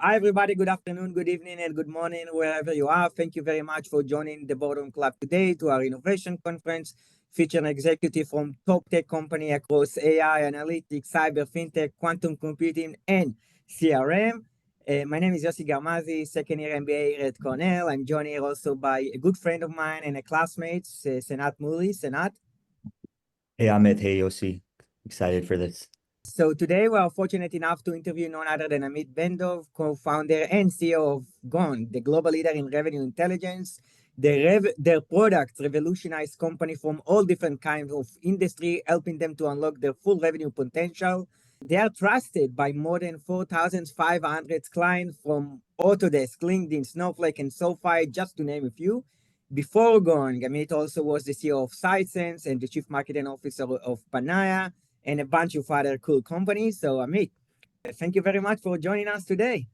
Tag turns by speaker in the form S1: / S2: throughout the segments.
S1: Hi, everybody. Good afternoon, good evening, and good morning, wherever you are. Thank you very much for joining the Boardroom Club today to our innovation conference, featuring executive from top tech company across AI, analytics, cyber, fintech, quantum computing, and CRM. My name is Yossi Garmazi, second year MBA here at Cornell. I'm joined here also by a good friend of mine and a classmate, Senat Muli. Senat.
S2: Hey, Amit. Hey, Yossi. Excited for this.
S1: So today we are fortunate enough to interview none other than Amit Bendov, co-founder and CEO of Gong, the global leader in revenue intelligence. Their products revolutionize companies from all different kinds of industry, helping them to unlock their full revenue potential. They are trusted by more than 4,500 clients from Autodesk, LinkedIn, Snowflake, and SoFi, just to name a few. Before Gong, Amit also was the CEO of Sisense and the Chief Marketing Officer of Panaya, and a bunch of other cool companies. So Amit, thank you very much for joining us today.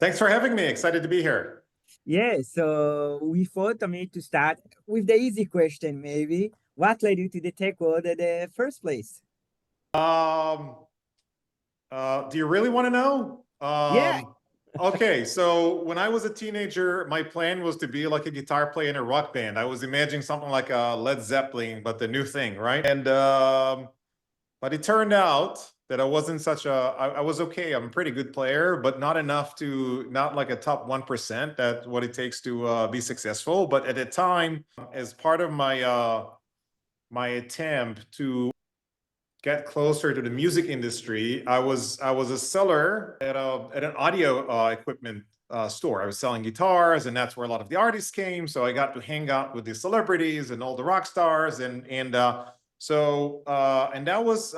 S3: Thanks for having me. Excited to be here.
S1: Yeah, so we thought, Amit, to start with the easy question, maybe. What led you to the tech world at the first place?
S3: Do you really want to know?
S1: Yeah.
S3: Okay, so when I was a teenager, my plan was to be like a guitar player in a rock band. I was imagining something like a Led Zeppelin, but the new thing, right? And but it turned out that I wasn't such a, I was okay, I'm a pretty good player, but not enough to, not like a top 1%, that's what it takes to be successful. But at the time, as part of my, my attempt to get closer to the music industry, I was a seller at an audio equipment store. I was selling guitars, and that's where a lot of the artists came. So I got to hang out with the celebrities and all the rock stars, and that was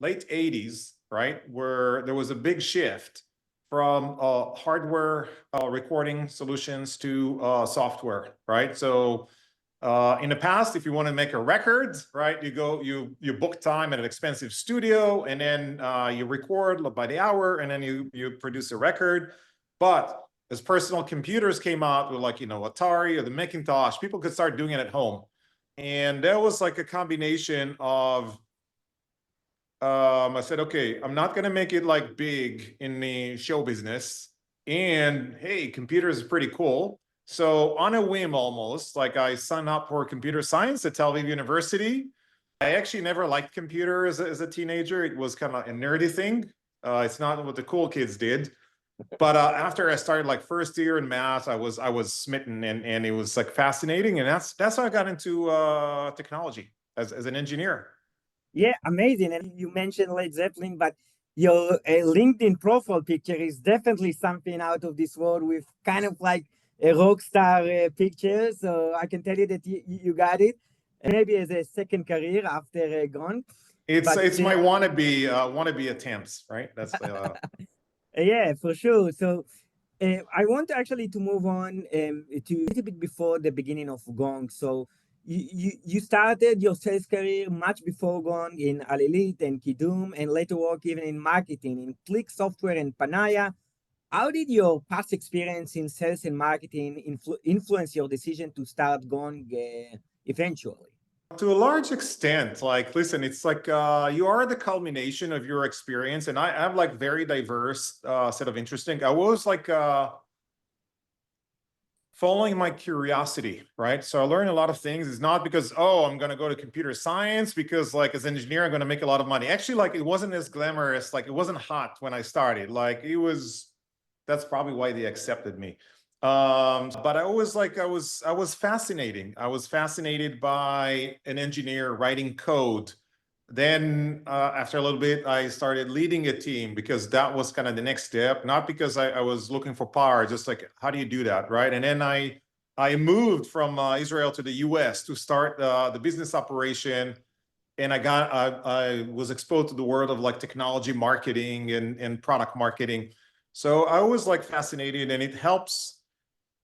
S3: late 80s, right? Where there was a big shift from hardware recording solutions to software, right? So in the past, if you want to make a record, right, you book time at an expensive studio, and then you record by the hour, and then you produce a record. But as personal computers came out with, like, Atari or the Macintosh, people could start doing it at home. And that was like a combination of, I said, okay, I'm not going to make it like big in the show business. And hey, computers is pretty cool. So on a whim, almost, like, I signed up for computer science at Tel Aviv University. I actually never liked computers as a teenager. It was kind of a nerdy thing. It's not what the cool kids did. But after I started like first year in math, I was smitten, and it was like fascinating. And that's how I got into technology as an engineer.
S1: Yeah, amazing. And you mentioned Led Zeppelin, but your LinkedIn profile picture is definitely something out of this world, with kind of like a rock star picture. So I can tell you that you got it. And maybe as a second career after Gong.
S3: It's my wannabe attempts, right? That's
S1: yeah, for sure. So I want actually to move on to a little bit before the beginning of Gong. So you started your sales career much before Gong in Allocating and Kidum, and later work even in marketing in ClickSoftware and Panaya. How did your past experience in sales and marketing influence your decision to start Gong eventually?
S3: To a large extent, like, listen, it's like you are the culmination of your experience, and I have like very diverse set of interesting. I was like following my curiosity, right? So I learned a lot of things. It's not because, oh, I'm going to go to computer science because, like, as an engineer, I'm going to make a lot of money. Actually, like, it wasn't as glamorous. Like, it wasn't hot when I started. Like, it was, that's probably why they accepted me. But I always, like, I was fascinating. I was fascinated by an engineer writing code. Then after a little bit, I started leading a team, because that was kind of the next step, not because I was looking for power, just like, how do you do that, right? And then I moved from Israel to the US to start the business operation. And I was exposed to the world of like technology marketing and product marketing. So I was like fascinated, and it helps.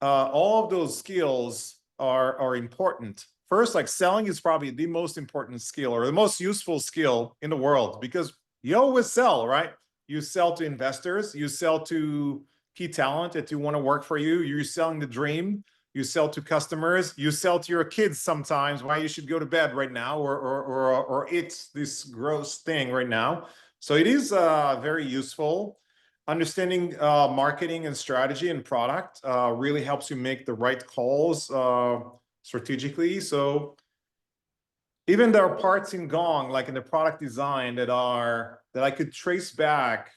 S3: All of those skills are important. First, like, selling is probably the most important skill, or the most useful skill in the world, because you always sell, right? You sell to investors, you sell to key talent that you want to work for you, you're selling the dream, you sell to customers, you sell to your kids sometimes why you should go to bed right now, or it's this gross thing right now. So it is very useful. understanding marketing and strategy and product really helps you make the right calls strategically. So even there are parts in Gong, like in the product design, that I could trace back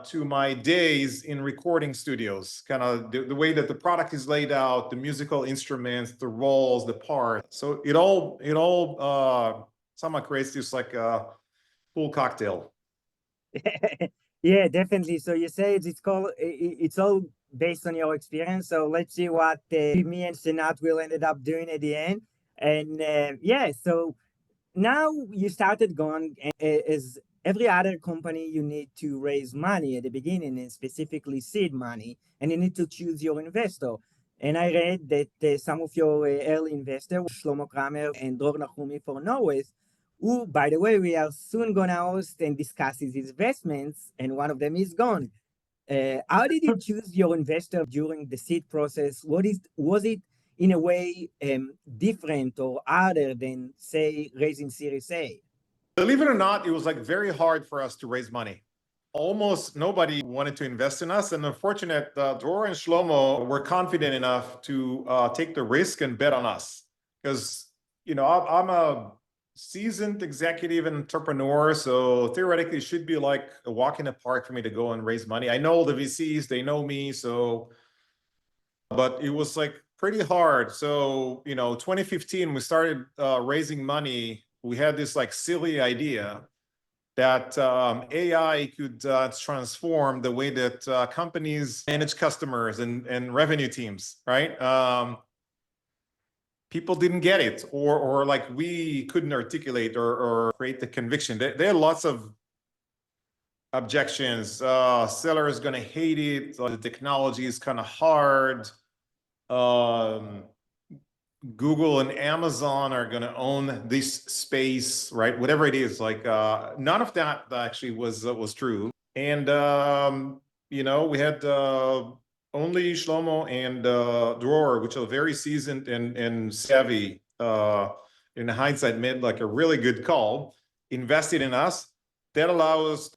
S3: to my days in recording studios, kind of the way that the product is laid out, the musical instruments, the roles, the parts. So it all somehow creates this like a cool cocktail.
S1: Yeah, definitely. So you say it's all based on your experience. So let's see what me and Senat will ended up doing at the end. And yeah, so now you started Gong, and as every other company, you need to raise money at the beginning, and specifically seed money, and you need to choose your investor. And I read that some of your early investors, Shlomo Kramer and Dror Nachumi for Norwest, who, by the way, we are soon going to host and discuss his investments, and one of them is Gong. How did you choose your investor during the seed process? Was it in a way different or other than, say, raising Series A?
S3: Believe it or not, it was like very hard for us to raise money. Almost nobody wanted to invest in us. And unfortunate, Dror and Shlomo were confident enough to take the risk and bet on us. Because, you know, I'm a seasoned executive and entrepreneur. So theoretically, it should be like a walk in the park for me to go and raise money. I know the VCs, they know me. So, but it was like pretty hard. So, you know, 2015, we started raising money. We had this like silly idea that AI could transform the way that companies manage customers and revenue teams, right? People didn't get it, or like we couldn't articulate or create the conviction. There are lots of objections. Seller is going to hate it. The technology is kind of hard. Google and Amazon are going to own this space, right? Whatever it is, like none of that actually was true. And you know, we had only Shlomo and Dror, which are very seasoned and savvy. In hindsight, made like a really good call, invested in us. That allows us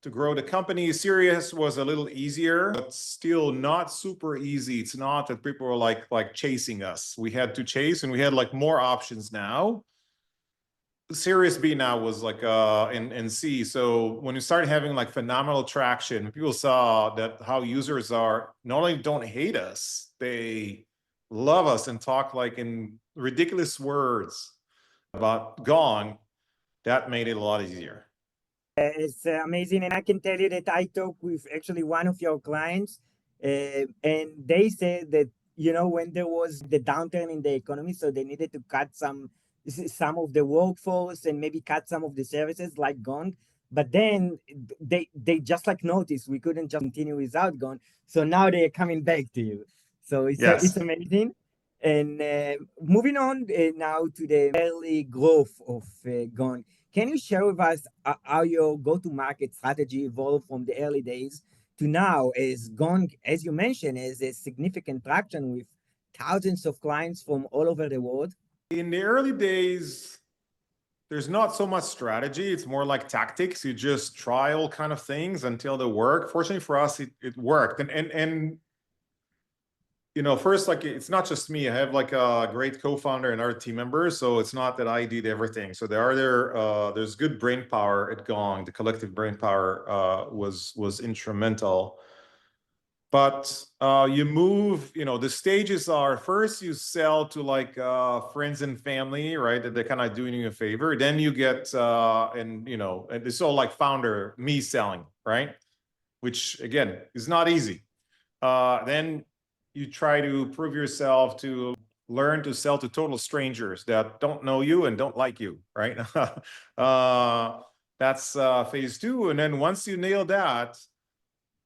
S3: to grow the company. Serious was a little easier, but still not super easy. It's not that people were like chasing us. We had to chase, and we had like more options now. Series B now was like in C. So when you started having like phenomenal traction, people saw that how users are not only don't hate us, they love us and talk like in ridiculous words about Gong. That made it a lot easier.
S1: It's amazing. And I can tell you that I talked with actually one of your clients, and they said that, you know, when there was the downturn in the economy, so they needed to cut some of the workforce and maybe cut some of the services like Gong. But then they just like noticed we couldn't just continue without Gong. So now they're coming back to you. So it's amazing. And moving on now to the early growth of Gong. Can you share with us how your go-to-market strategy evolved from the early days to now, as Gong, as you mentioned, has a significant traction with thousands of clients from all over the world?
S3: In the early days, there's not so much strategy. It's more like tactics. You just try all kind of things until they work. Fortunately for us, it worked. And you know, first, like, it's not just me. I have like a great co-founder and our team members. So it's not that I did everything. So there's good brain power at Gong. The collective brain power was instrumental. But you move, you know, the stages are first you sell to like friends and family, right? That they're kind of doing you a favor. Then you get, and you know, and it's all like founder, me selling, right? Which again is not easy. Then you try to prove yourself to learn to sell to total strangers that don't know you and don't like you, right? That's phase two. And then once you nail that,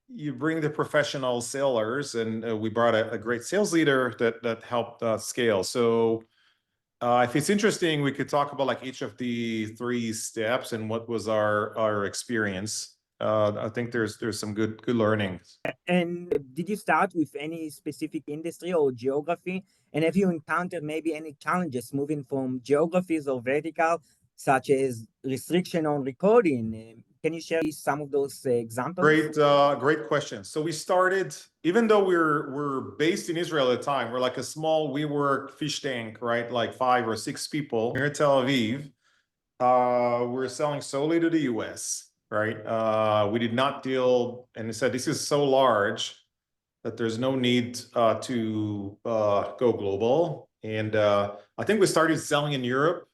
S3: you bring the professional sellers, and we brought a great sales leader that helped scale. So if it's interesting, we could talk about like each of the three steps and what was our experience. I think there's some good learnings.
S1: And did you start with any specific industry or geography? And have you encountered maybe any challenges moving from geographies or vertical, such as restriction on recording? Can you share some of those examples?
S3: Great question. So we started, even though we're based in Israel at the time, we're like a small WeWork fish tank, right? Like 5 or 6 people here in Tel Aviv. We're selling solely to the US, right? We did not deal, and they said this is so large that there's no need to go global. And I think we started selling in Europe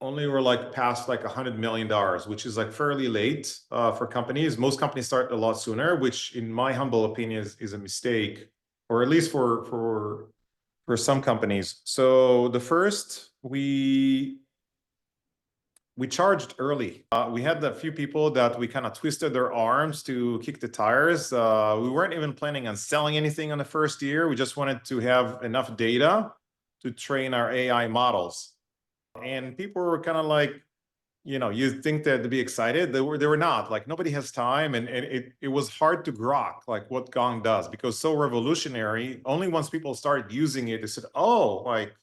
S3: only we're like past like $100 million, which is like fairly late for companies. Most companies start a lot sooner, which in my humble opinion is a mistake, or at least for some companies. So the first, we charged early. We had a few people that we kind of twisted their arms to kick the tires. We weren't even planning on selling anything on the first year. We just wanted to have enough data to train our AI models. And people were kind of like, you know, you think that to be excited, they were not. Like, nobody has time, and it was hard to grok like what Gong does, because so revolutionary. Only once people started using it, they said, oh, like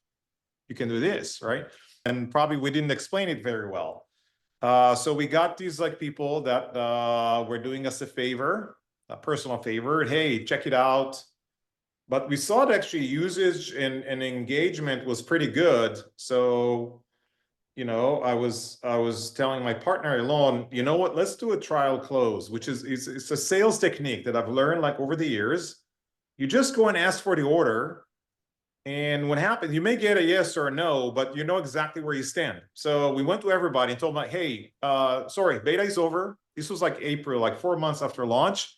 S3: you can do this, right? And probably we didn't explain it very well. So we got these like people that were doing us a favor, a personal favor. Hey, check it out. But we saw that actually usage and engagement was pretty good. So, you know, I was telling my partner alone, you know what, let's do a trial close, which is it's a sales technique that I've learned like over the years. You just go and ask for the order. And what happens, you may get a yes or a no, but you know exactly where you stand. So we went to everybody and told them, like, hey, sorry, beta is over. This was like April, like 4 months after launch.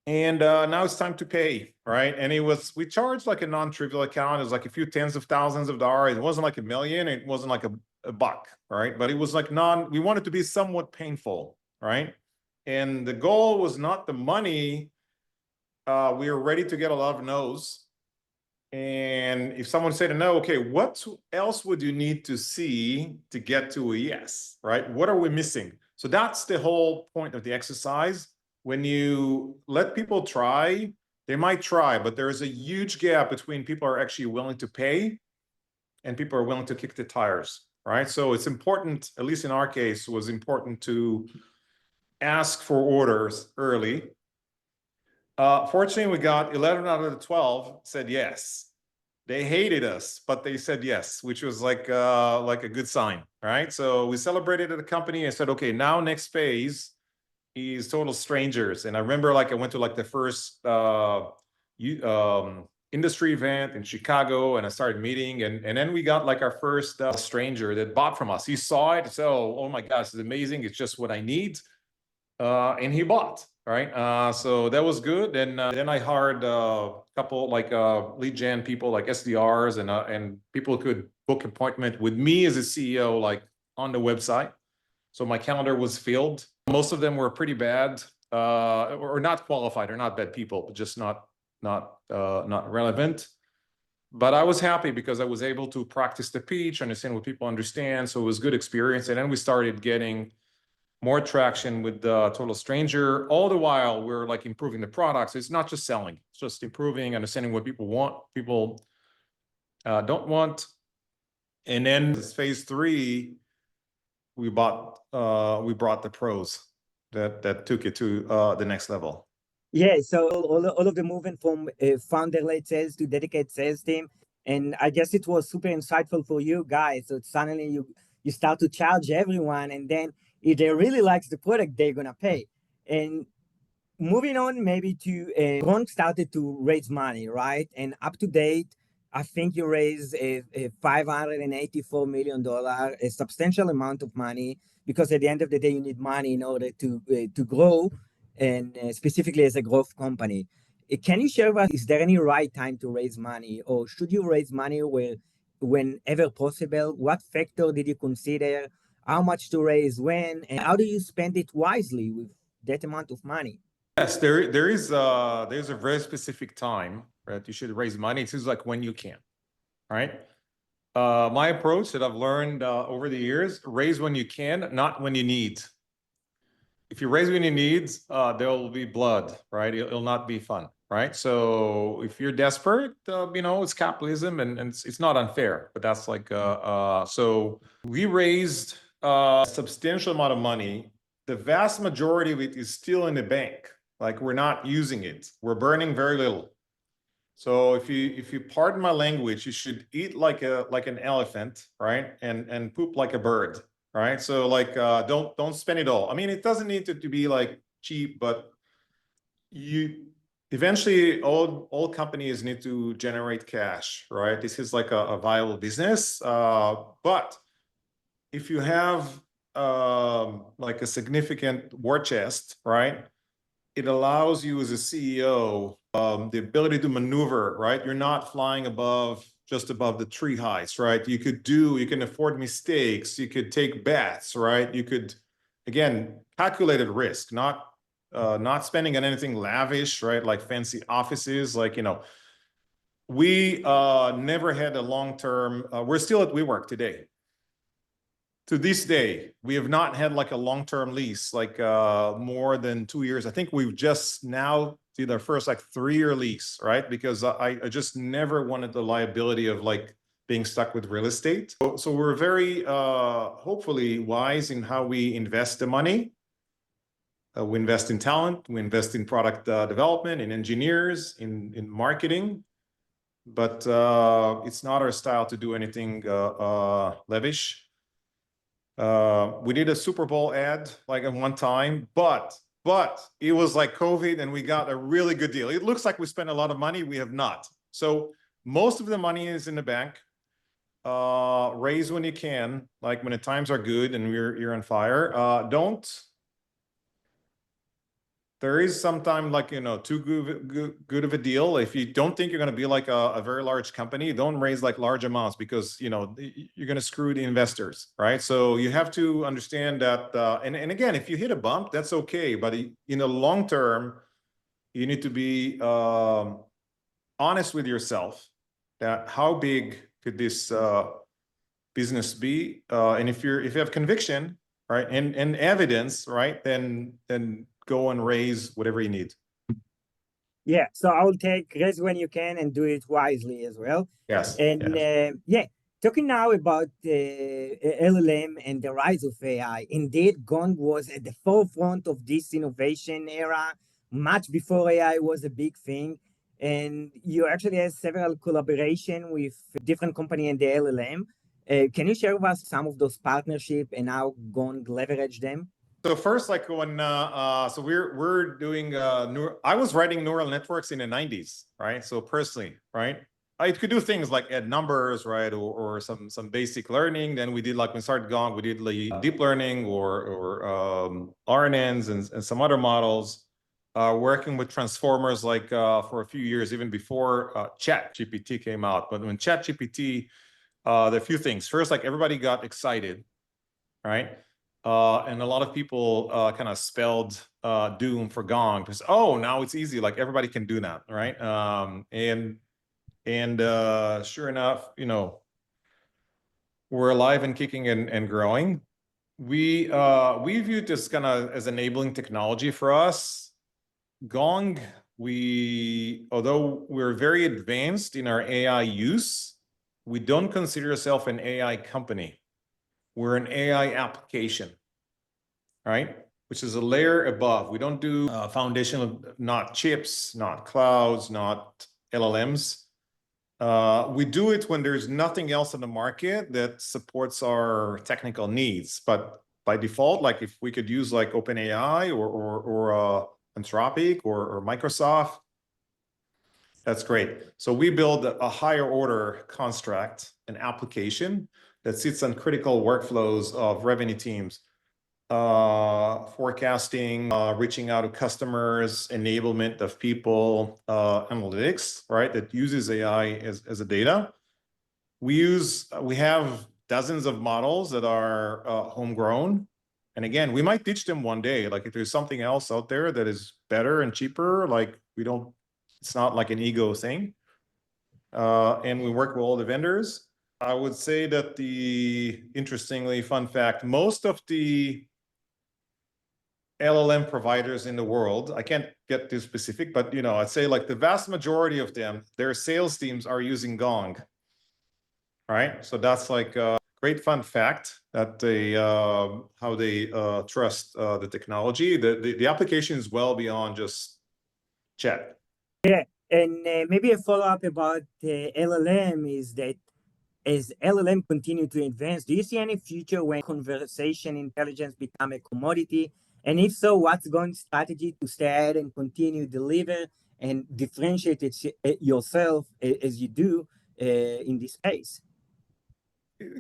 S3: And now it's time to pay, right? And we charged like a non-trivial account. It was like a few tens of thousands of dollars. It wasn't like $1 million. It wasn't like a buck, right? But it was like we wanted to be somewhat painful, right? And the goal was not the money. We were ready to get a lot of no's. And if someone said a no, okay, what else would you need to see to get to a yes, right? What are we missing? So that's the whole point of the exercise. When you let people try, they might try, but there is a huge gap between people are actually willing to pay and people are willing to kick the tires, right? So it's important, at least in our case, was important to ask for orders early. Fortunately, we got 11 out of the 12 said yes. They hated us, but they said yes, which was like a good sign, right? So we celebrated at the company and said, okay, now next phase is total strangers. And I remember like I went to like the first industry event in Chicago, and I started meeting, and then we got like our first stranger that bought from us. He saw it, so oh my gosh, it's amazing, it's just what I need, and he bought, right? So that was good. And then I hired a couple like lead gen people, like SDRs, and people could book appointment with me as a CEO like on the website. So my calendar was filled. Most of them were pretty bad, or not qualified, or not bad people, but just not relevant. But I was happy because I was able to practice the pitch, understand what people understand. So it was good experience. And then we started getting more traction with the total stranger. All the while, we're like improving the products. It's not just selling; it's just improving, understanding what people want, people don't want. And then this phase 3. We brought the pros that took it to the next level.
S1: Yeah, so all of the movement from founder-led sales to dedicated sales team, and I guess it was super insightful for you guys. So suddenly you start to charge everyone, and then if they really likes the product, they're gonna pay. And moving on, maybe to Gong started to raise money, right? And up to date, I think you raised a $584 million, a substantial amount of money, because at the end of the day, you need money in order to grow, and specifically as a growth company. Can you share with us, is there any right time to raise money, or should you raise money whenever possible? What factor did you consider? How much to raise when? And how do you spend it wisely with that amount of money?
S3: Yes, there's a very specific time, right? You should raise money. It's just like when you can, right? My approach that I've learned over the years: raise when you can, not when you need. If you raise when you need, there will be blood, right? It'll not be fun, right? So if you're desperate, you know, it's capitalism, and it's not unfair, but that's like so we raised a substantial amount of money. The vast majority of it is still in the bank. Like we're not using it. We're burning very little. So if you pardon my language, you should eat like an elephant, right? And poop like a bird, right? So like don't spend it all. I mean, it doesn't need to be like cheap, but you eventually all companies need to generate cash, right? This is like a viable business. But if you have like a significant war chest, right? It allows you as a CEO the ability to maneuver, right? You're not flying just above the tree heights, right? You can afford mistakes, you could take bets, right? You could, again, calculated risk, not spending on anything lavish, right? Like fancy offices, like, we never had a long-term, we're still at WeWork today. To this day, we have not had like a long-term lease, like more than 2 years. I think we've just now did our first like 3-year lease, right? Because I just never wanted the liability of like being stuck with real estate. So we're very hopefully wise in how we invest the money. We invest in talent, we invest in product development, in engineers, in marketing. But it's not our style to do anything lavish. We did a Super Bowl ad like at one time, but it was like COVID and we got a really good deal. It looks like we spent a lot of money. We have not. So most of the money is in the bank. Raise when you can, like when the times are good and you're on fire. There is sometimes like, too good of a deal. If you don't think you're going to be like a very large company, don't raise like large amounts because, you're going to screw the investors, right? So you have to understand that, and again, if you hit a bump, that's okay. But in the long term, you need to be honest with yourself that how big could this business be? And if you have conviction, right, and evidence, right, then go and raise whatever you need.
S1: Yeah, so I will take raise when you can and do it wisely as well.
S3: Yes.
S1: And
S3: yes.
S1: talking now about LLM and the rise of AI, indeed, Gong was at the forefront of this innovation era, much before AI was a big thing. And you actually have several collaboration with different company in the LLM. Can you share with us some of those partnerships and how Gong leverage them?
S3: So first, like when so we're doing I was writing neural networks in the 90s, right? So personally, right? I could do things like add numbers, right, or some basic learning. Then we did like when we started Gong, we did like deep learning or RNNs and some other models. Working with transformers like for a few years, even before ChatGPT came out. But when ChatGPT, there are a few things. First, like everybody got excited, right? And a lot of people kind of spelled doom for Gong because, oh, now it's easy, like everybody can do that, right? And sure enough, we're alive and kicking and growing. We viewed this kind of as enabling technology for us. Gong, although we're very advanced in our AI use, we don't consider ourselves an AI company. We're an AI application, right? Which is a layer above. We don't do foundational, not chips, not clouds, not LLMs. We do it when there's nothing else in the market that supports our technical needs. But by default, like if we could use like OpenAI or Anthropic or Microsoft, that's great. So we build a higher order construct, an application that sits on critical workflows of revenue teams, forecasting, reaching out to customers, enablement of people, analytics, right? That uses AI as a data. We have dozens of models that are homegrown. And again, we might teach them one day. Like if there's something else out there that is better and cheaper, like it's not like an ego thing. And we work with all the vendors. I would say that interestingly, fun fact, most of the LLM providers in the world, I can't get too specific, but I'd say like the vast majority of them, their sales teams are using Gong, right? So that's like great fun fact that they how they trust the technology. The application is well beyond just chat.
S1: Yeah, and maybe a follow-up about LLM is that as LLM continue to advance, do you see any future when conversation intelligence become a commodity? And if so, what's going strategy to stay ahead and continue deliver and differentiate yourself as you do in this space?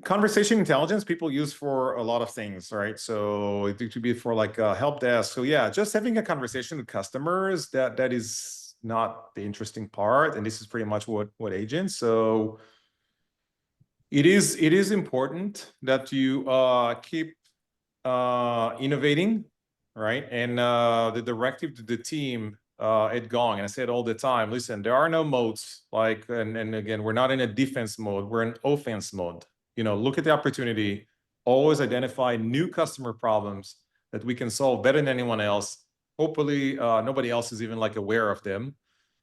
S3: Conversation intelligence people use for a lot of things, right? So it could be for like a help desk. So yeah, just having a conversation with customers, that is not the interesting part. And this is pretty much what agents. So it is important that you keep innovating, right? And the directive to the team at Gong, and I say it all the time, listen, there are no modes, like, and again, we're not in a defense mode, we're in offense mode. You know, look at the opportunity, always identify new customer problems that we can solve better than anyone else. Hopefully, nobody else is even like aware of them,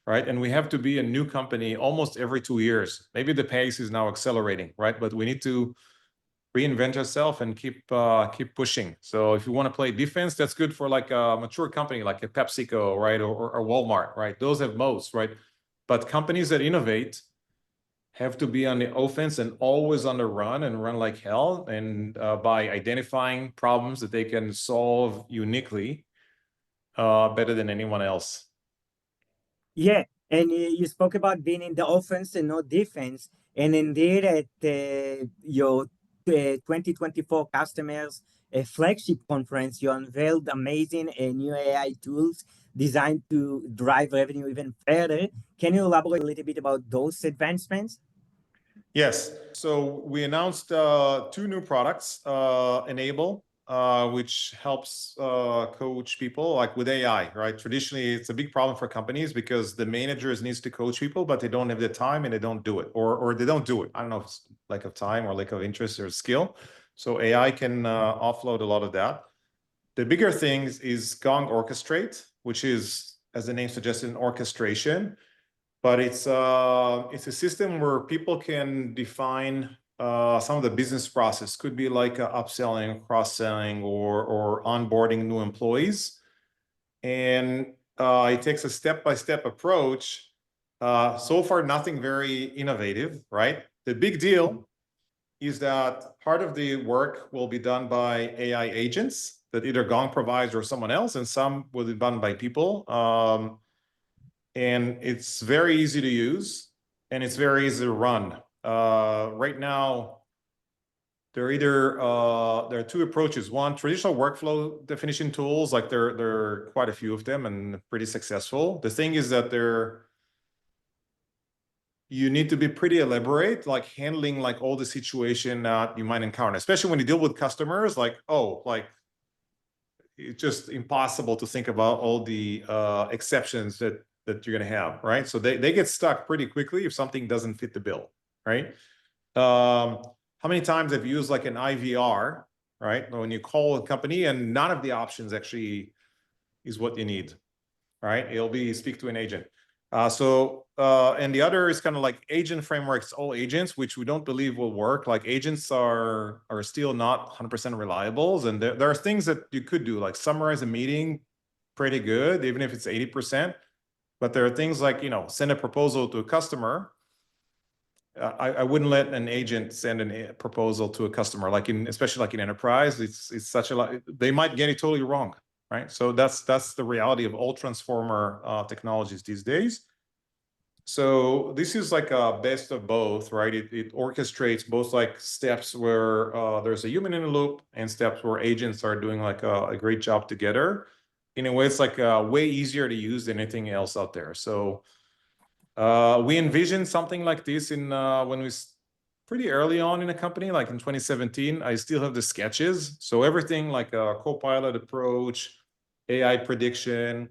S3: right? And we have to be a new company almost every 2 years. Maybe the pace is now accelerating, right? But we need to reinvent ourselves and keep pushing. So if you want to play defense, that's good for like a mature company like a PepsiCo, right, or Walmart, right? Those have modes, right? But companies that innovate have to be on the offense and always on the run and run like hell, and by identifying problems that they can solve uniquely better than anyone else.
S1: Yeah, and you spoke about being in the offense and not defense. And indeed, at your 2024 customers flagship conference, you unveiled amazing new AI tools designed to drive revenue even further. Can you elaborate a little bit about those advancements?
S3: Yes. So we announced 2 new products, Enable, which helps coach people like with AI, right? Traditionally, it's a big problem for companies because the managers needs to coach people, but they don't have the time and they don't do it, or they don't do it. I don't know if it's lack of time or lack of interest or skill. So AI can offload a lot of that. The bigger things is Gong Orchestrate, which is, as the name suggests, an orchestration. But it's a system where people can define some of the business process. Could be like upselling, cross-selling, or onboarding new employees. And it takes a step-by-step approach. So far, nothing very innovative, right? The big deal is that part of the work will be done by AI agents that either Gong provides or someone else, and some will be done by people. And it's very easy to use, and it's very easy to run. Right now, there are 2 approaches. One, traditional workflow definition tools, like there are quite a few of them and pretty successful. The thing is that you need to be pretty elaborate, like handling like all the situation that you might encounter, especially when you deal with customers. Like, oh, like it's just impossible to think about all the exceptions that you're going to have, right? So they get stuck pretty quickly if something doesn't fit the bill, right? How many times have you used like an IVR, right? When you call a company and none of the options actually is what you need, right? It'll be speak to an agent. And the other is kind of like agent frameworks, all agents, which we don't believe will work. Like agents are still not 100% reliable. And there are things that you could do, like summarize a meeting pretty good, even if it's 80%. But there are things like, you know, send a proposal to a customer. I wouldn't let an agent send a proposal to a customer, like especially like in enterprise. It's such a lot. They might get it totally wrong, right? So that's the reality of all transformer technologies these days. So this is like a best of both, right? It orchestrates both like steps where there's a human in the loop and steps where agents are doing like a great job together. In a way, it's like way easier to use than anything else out there. So we envisioned something like this in when we pretty early on in the company, like in 2017. I still have the sketches. So everything like a co-pilot approach, AI prediction,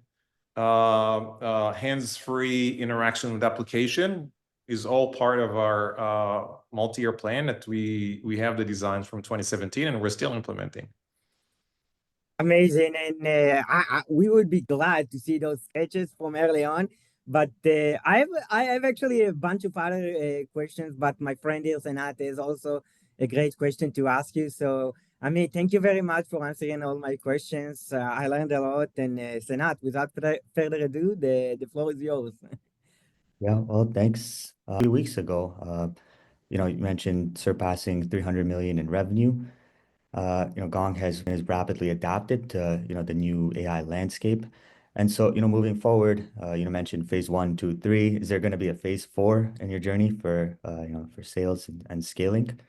S3: hands-free interaction with application is all part of our multi-year plan that we have the designs from 2017 and we're still implementing.
S1: Amazing, and we would be glad to see those sketches from early on. But I have actually a bunch of other questions, but my friend here, Senat, has also a great question to ask you. So, Amit, thank you very much for answering all my questions. I learned a lot. And Senat, without further ado, the floor is yours.
S2: Yeah, well, thanks. A few weeks ago, you mentioned surpassing 300 million in revenue. Gong has rapidly adapted to, the new AI landscape. And so, moving forward, mentioned phase one, two, three. Is there going to be a phase four in your journey for, for sales and scaling?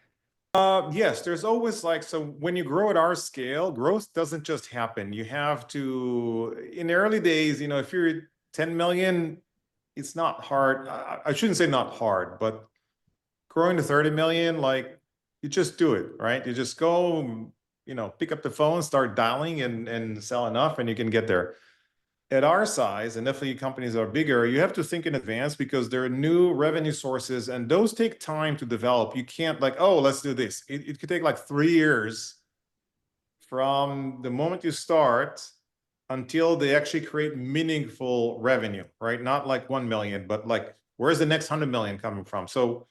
S3: Yes, there's always so when you grow at our scale, growth doesn't just happen. You have to, in the early days, if you're 10 million, it's not hard. I shouldn't say not hard, but growing to 30 million, you just do it, right? You just go, pick up the phone, start dialing and sell enough and you can get there. At our size, and definitely companies are bigger, you have to think in advance because there are new revenue sources and those take time to develop. You can't oh, let's do this. It could take 3 years from the moment you start until they actually create meaningful revenue, right? Not 1 million, but where's the next 100 million coming from? So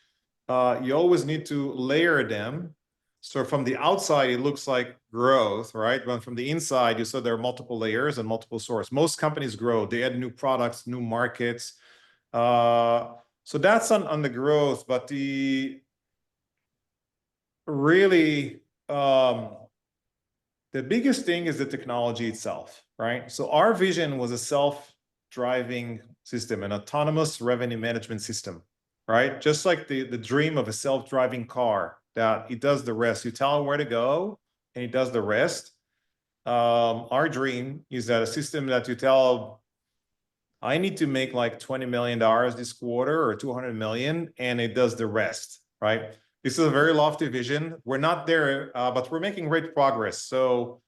S3: you always need to layer them. So from the outside, it looks like growth, right? But from the inside, you saw there are multiple layers and multiple sources. Most companies grow. They add new products, new markets. So that's on the growth. But the really, the biggest thing is the technology itself, right? So our vision was a self-driving system, an autonomous revenue management system, right? Just like the dream of a self-driving car, that it does the rest. You tell it where to go and it does the rest. Our dream is that a system that you tell, I need to make $20 million this quarter or 200 million, and it does the rest, right? This is a very lofty vision. We're not there, but we're making great progress. So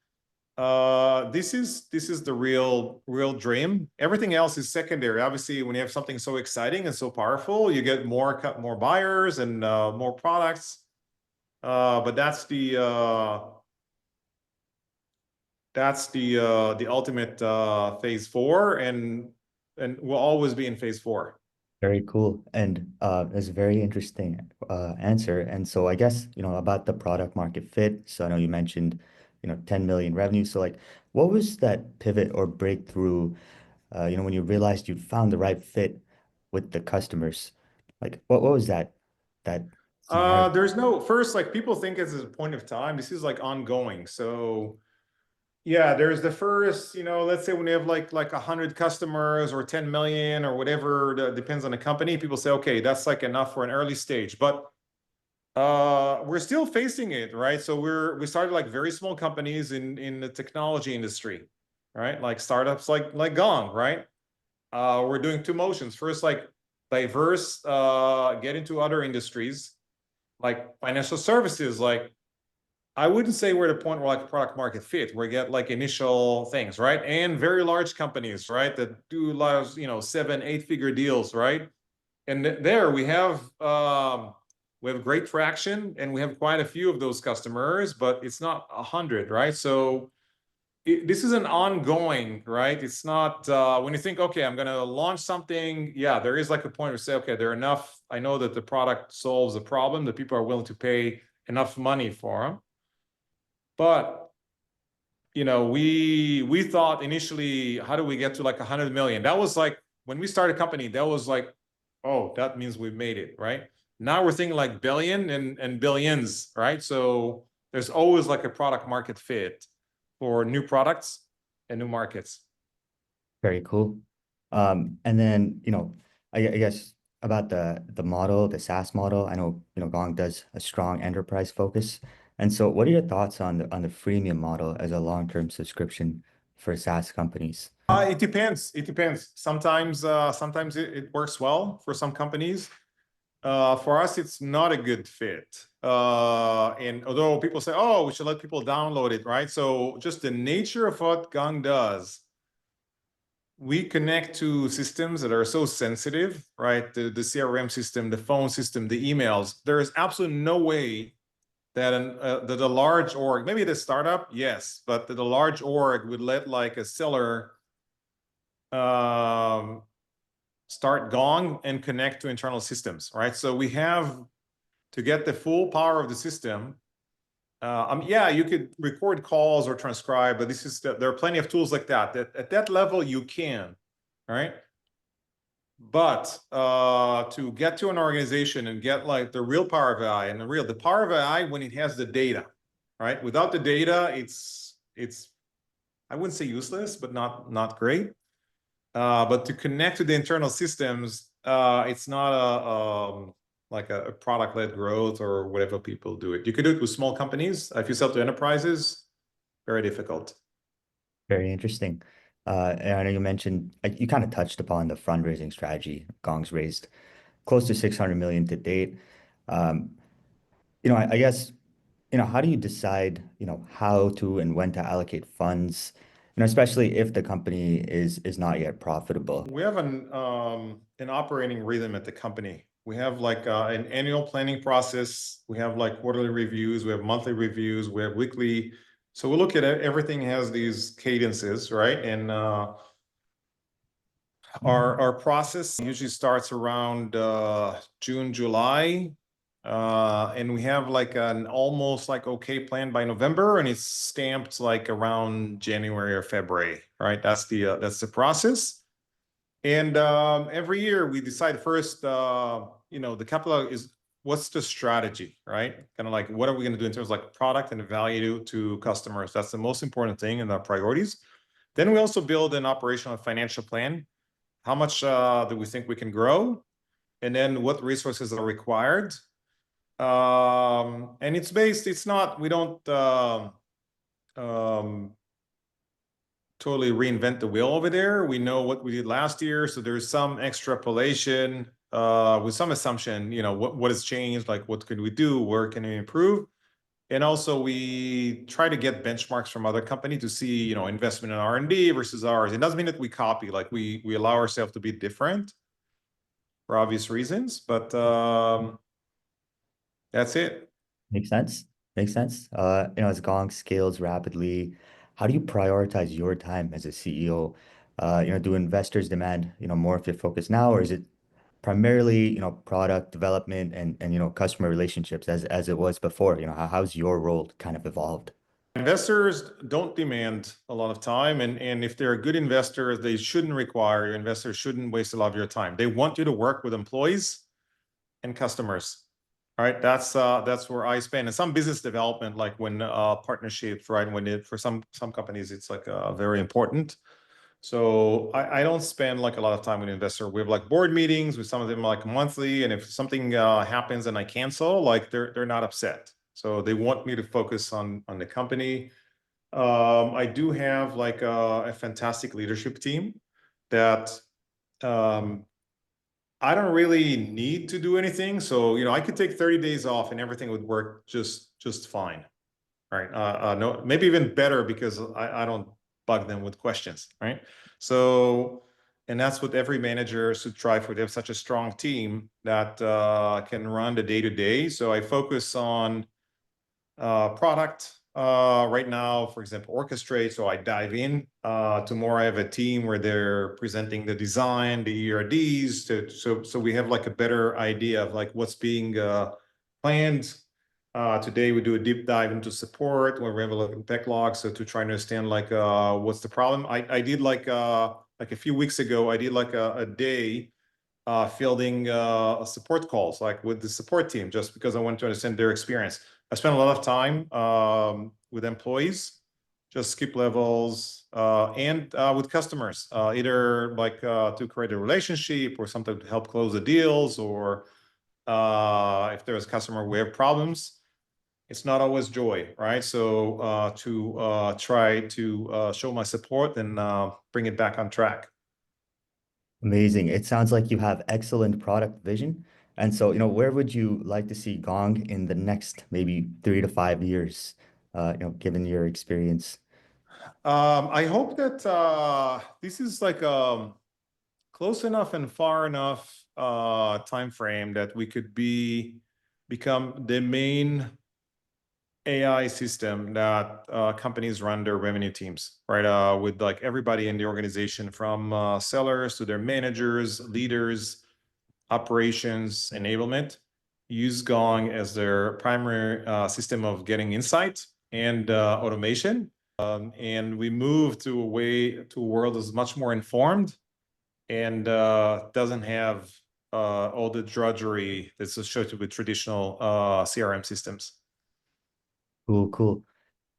S3: this is the real dream. Everything else is secondary. Obviously, when you have something so exciting and so powerful, you get more buyers and more products. But that's the ultimate phase four, and we'll always be in phase four.
S2: Very cool. And it's a very interesting answer. And so I guess, about the product market fit. So I know you mentioned, 10 million revenue. So what was that pivot or breakthrough, when you realized you'd found the right fit with the customers? What was that scenario?
S3: There's no first, people think it's a point of time. This is ongoing. So yeah, there's the first, let's say when you have like 100 customers or 10 million or whatever, depends on the company, people say, okay, that's enough for an early stage. But we're still facing it, right? So we started very small companies in the technology industry, right? Like startups like Gong, right? We're doing two motions. First, diverse, get into other industries, like financial services. I wouldn't say we're at a point where product market fit, where we get initial things, right? And very large companies, right, that do a lot of 7-8 figure deals, right? And there we have great traction, and we have quite a few of those customers, but it's not 100, right? So this is an ongoing, right? It's not when you think, okay, I'm going to launch something. Yeah, there is a point where you say, okay, there are enough. I know that the product solves a problem that people are willing to pay enough money for them. But we thought initially, how do we get to 100 million? That was when we started a company, that was oh, that means we've made it, right? Now we're thinking billion and billions, right? So there's always a product market fit for new products and new markets.
S2: Very cool. And then, I guess about the model, the SaaS model. I know, Gong does a strong enterprise focus. And so what are your thoughts on the freemium model as a long-term subscription for SaaS companies?
S3: It depends. It depends. Sometimes it works well for some companies. For us, it's not a good fit. And although people say, oh, we should let people download it, right? So just the nature of what Gong does, we connect to systems that are so sensitive, right? The CRM system, the phone system, the emails. There is absolutely no way that a large org, maybe the startup, yes, but that a large org would let a seller start Gong and connect to internal systems, right? So we have to get the full power of the system, yeah, you could record calls or transcribe, but there are plenty of tools like that at that level you can, right? But to get to an organization and get like the real power of AI, and the power of AI when it has the data, right? Without the data, it's I wouldn't say useless, but not great. But to connect to the internal systems, it's not like a product-led growth or whatever people do it. You could do it with small companies. If you sell to enterprises, very difficult.
S2: Very interesting. And I know you mentioned, you kind of touched upon the fundraising strategy. Gong's raised close to 600 million to date. I guess, how do you decide, how to and when to allocate funds, especially if the company is not yet profitable?
S3: We have an operating rhythm at the company. We have like an annual planning process. We have like quarterly reviews. We have monthly reviews. We have weekly. So we look at it. Everything has these cadences, right? And our process usually starts around June, July. And we have like an almost like okay plan by November, and it's stamped like around January or February, right? That's the process. And every year we decide first, the capital is what's the strategy, right? Kind of like what are we going to do in terms of like product and value to customers? That's the most important thing in the priorities. Then we also build an operational and financial plan. How much do we think we can grow? And then what resources are required? And we don't totally reinvent the wheel over there. We know what we did last year. So there's some extrapolation with some assumption, what has changed, like what could we do, where can we improve? And also we try to get benchmarks from other companies to see, investment in R&D versus ours. It doesn't mean that we copy, like we allow ourselves to be different for obvious reasons, but that's it.
S2: Makes sense. Makes sense. As Gong scales rapidly, how do you prioritize your time as a CEO? Do investors demand, more of your focus now, or is it primarily, product development and customer relationships as it was before? How's your role kind of evolved?
S3: Investors don't demand a lot of time, and if they're good investors, they shouldn't require your investors shouldn't waste a lot of your time. They want you to work with employees and customers. All right, that's where I spend. And some business development, like when partnerships, right? For some companies, it's like very important. So I don't spend like a lot of time with investor. We have like board meetings with some of them like monthly, and if something happens and I cancel, like they're not upset. So they want me to focus on the company. I do have like a fantastic leadership team that I don't really need to do anything. So, I could take 30 days off and everything would work just fine. Right. No, maybe even better because I don't bug them with questions. Right. So, and that's what every manager should try for. They have such a strong team that can run the day-to-day. So I focus on product right now, for example, orchestrate. So I dive in. Tomorrow I have a team where they're presenting the design, the ERDs. So we have like a better idea of like what's being planned. Today we do a deep dive into support where we have a lot of backlog. So to try to understand like what's the problem. I did like a few weeks ago, I did like a day fielding support calls like with the support team just because I wanted to understand their experience. I spent a lot of time with employees, just skip levels, and with customers, either like to create a relationship or something to help close the deals, or if there's a customer we have problems. It's not always joy, right? So to try to show my support and bring it back on track.
S2: Amazing. It sounds like you have excellent product vision. And so, where would you like to see Gong in the next maybe 3 to 5 years, given your experience?
S3: I hope that this is like close enough and far enough time frame that we could become the main AI system that companies run their revenue teams, right? With like everybody in the organization, from sellers to their managers, leaders, operations, enablement. use Gong as their primary system of getting insight and automation. And we moved to a world that's much more informed and doesn't have all the drudgery that's associated with traditional CRM systems.
S2: Cool.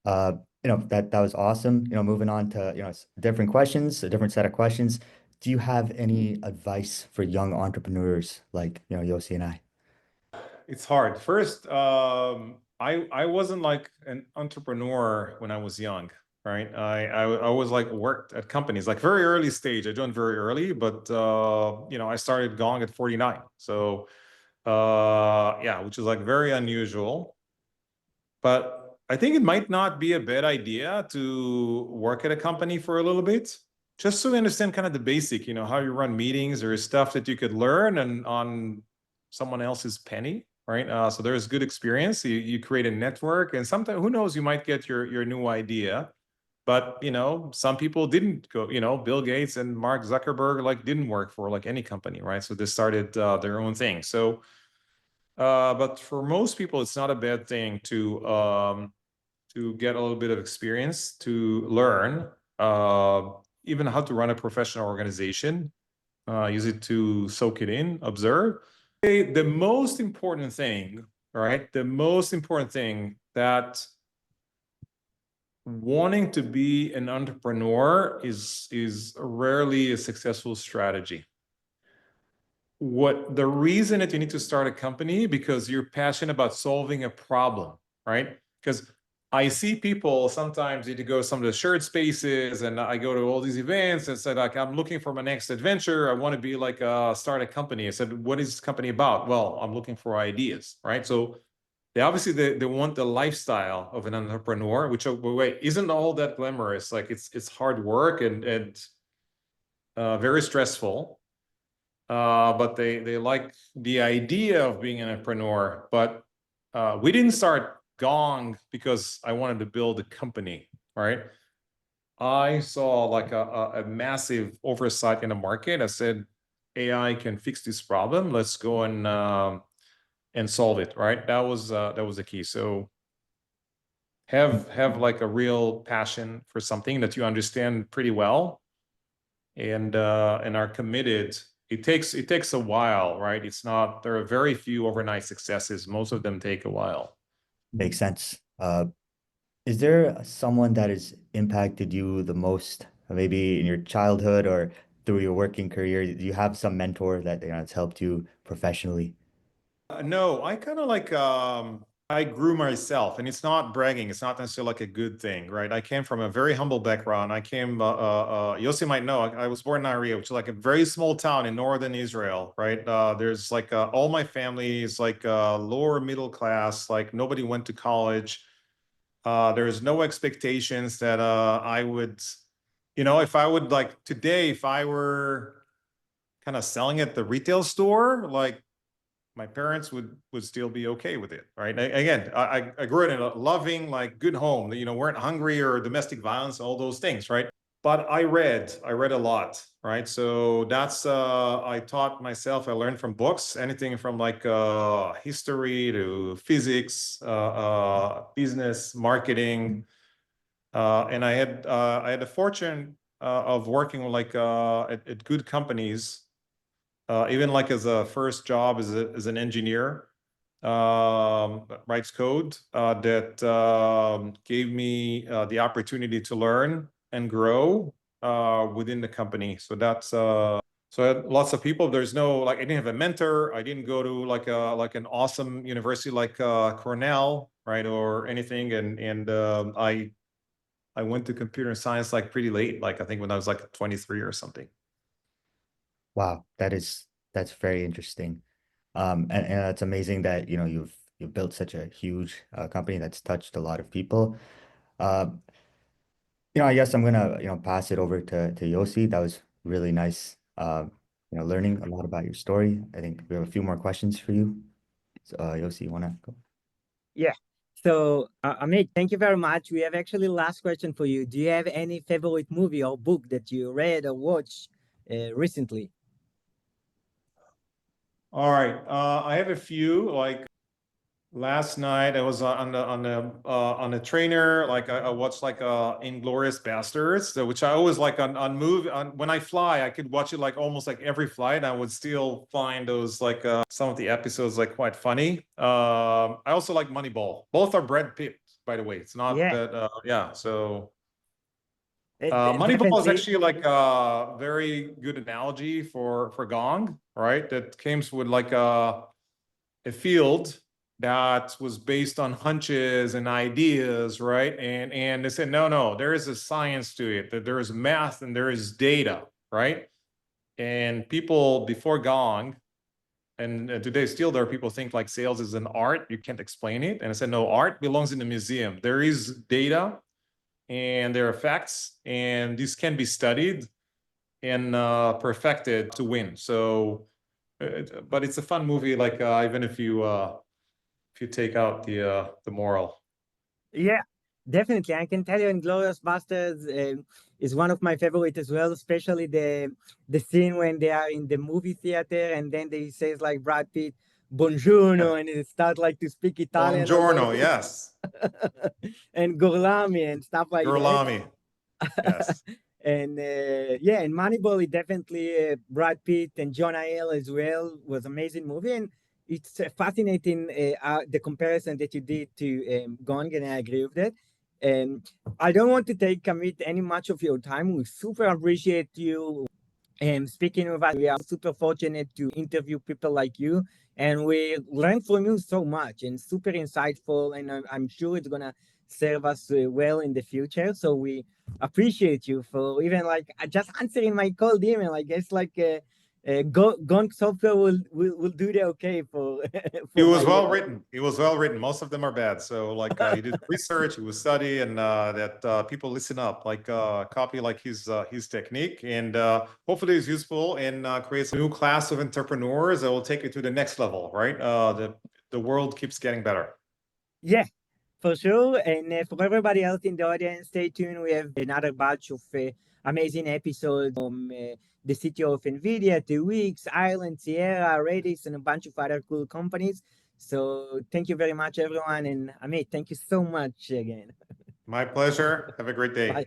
S2: That was awesome. Moving on to, different questions, a different set of questions. Do you have any advice for young entrepreneurs like, Yossi and I?
S3: It's hard. First, I wasn't like an entrepreneur when I was young, right? I was like worked at companies, like very early stage. I joined very early, but I started Gong at 49. So yeah, which is like very unusual. But I think it might not be a bad idea to work at a company for a little bit, just so you understand kind of the basic, how you run meetings or stuff that you could learn and on someone else's penny, right? So there's good experience. You create a network, and sometimes, who knows, you might get your new idea. But some people didn't go. Bill Gates and Mark Zuckerberg didn't work for any company, right? So they started their own thing. So, but for most people, it's not a bad thing to get a little bit of experience, to learn even how to run a professional organization, use it to soak it in, observe. The most important thing, right? The most important thing that wanting to be an entrepreneur is rarely a successful strategy. The reason that you need to start a company, because you're passionate about solving a problem, right? Because I see people sometimes need to go to some of the shared spaces, and I go to all these events and said, I'm looking for my next adventure. I want to be start a company. I said, what is this company about? Well, I'm looking for ideas, right? So they obviously they want the lifestyle of an entrepreneur, which isn't all that glamorous. It's hard work and very stressful. But they like the idea of being an entrepreneur. But we didn't start Gong because I wanted to build a company, right? I saw a massive oversight in the market. I said, AI can fix this problem. Let's go and solve it, right? That was the key. So have a real passion for something that you understand pretty well, and are committed. It takes a while, right? There are very few overnight successes. Most of them take a while.
S2: Makes sense. Is there someone that has impacted you the most, maybe in your childhood or through your working career? Do you have some mentor that has helped you professionally?
S3: No, I kind of I grew myself, and it's not bragging. It's not necessarily a good thing, right? I came from a very humble background. I came, Yossi might know, I was born in Eureka, which is a very small town in northern Israel, right? There's all my family is lower middle class, nobody went to college. There's no expectations that I would, if I would today, if I were kind of selling at the retail store, my parents would still be okay with it, right? Again, I grew up in a loving, good home. Weren't hungry or domestic violence, all those things, right? But I read a lot, right? So that's I taught myself. I learned from books, anything from history to physics, business, marketing, and I had the fortune of working at good companies. Even as a first job as an engineer, writes code that gave me the opportunity to learn and grow within the company. So that's so I had lots of people. There's no I didn't have a mentor. I didn't go to an awesome university like Cornell, right, or anything. And I went to computer science pretty late, I think when I was 23 or something.
S2: Wow, that's very interesting. And it's amazing that you've built such a huge company that's touched a lot of people. Um, I guess I'm gonna pass it over to Yossi. That was really nice. Learning a lot about your story. I think we have a few more questions for you. So, Yossi, you wanna go?
S1: Yeah. So, Amit, thank you very much. We have actually last question for you. Do you have any favorite movie or book that you read or watched recently?
S3: All right. I have a few. Like last night, I was on a trainer. Like I watched like Inglorious Bastards, so, which I always like on when I fly. I could watch it like almost like every flight. I would still find those like some of the episodes like quite funny. I also like Moneyball. Both are Brad Pitt, by the way. It's not
S1: Yeah,
S3: that. Yeah. So. Moneyball is
S1: definitely.
S3: actually like a very good analogy for Gong, right? That came with like a field that was based on hunches and ideas, right? And they said, no, there is a science to it, that there is math and there is data, right? And people before Gong, and today still there are people think like sales is an art, you can't explain it. And I said, no, art belongs in the museum. There is data and there are facts, and this can be studied and perfected to win. So, but it's a fun movie. Like even if you take out the moral.
S1: Yeah, definitely. I can tell you, Inglorious Bastards is one of my favorite as well, especially the scene when they are in the movie theater and then they says like Brad Pitt, Buongiorno, and it starts like to speak Italian a
S3: Buongiorno,
S1: little.
S3: yes.
S1: And Gorlami and stuff like that.
S3: Gorlami, yes.
S1: And yeah, and Moneyball is definitely Brad Pitt and Jonah Hill as well was amazing movie, and it's fascinating the comparison that you did to Gong, and I agree with that. And I don't want to take Amit any much of your time. We super appreciate you speaking with us. We are super fortunate to interview people like you, and we learn from you so much and super insightful. And I'm sure it's gonna serve us well in the future. So we appreciate you for even like just answering my cold email. I guess like Gong software will do the okay for.
S3: It
S1: for
S3: was
S1: my
S3: well written. It was well written. Most of them are bad. So like he did research, he was study, and that people listen up, like copy like his technique, and hopefully it's useful and creates a new class of entrepreneurs that will take it to the next level, right? The world keeps getting better.
S1: Yeah, for sure. And for everybody else in the audience, stay tuned. We have another batch of amazing episodes from the city of NVIDIA, 2 weeks, Ireland, Sierra, Redis, and a bunch of other cool companies. So thank you very much, everyone. And Amit, thank you so much again.
S3: My pleasure. Have a great day.
S1: Bye.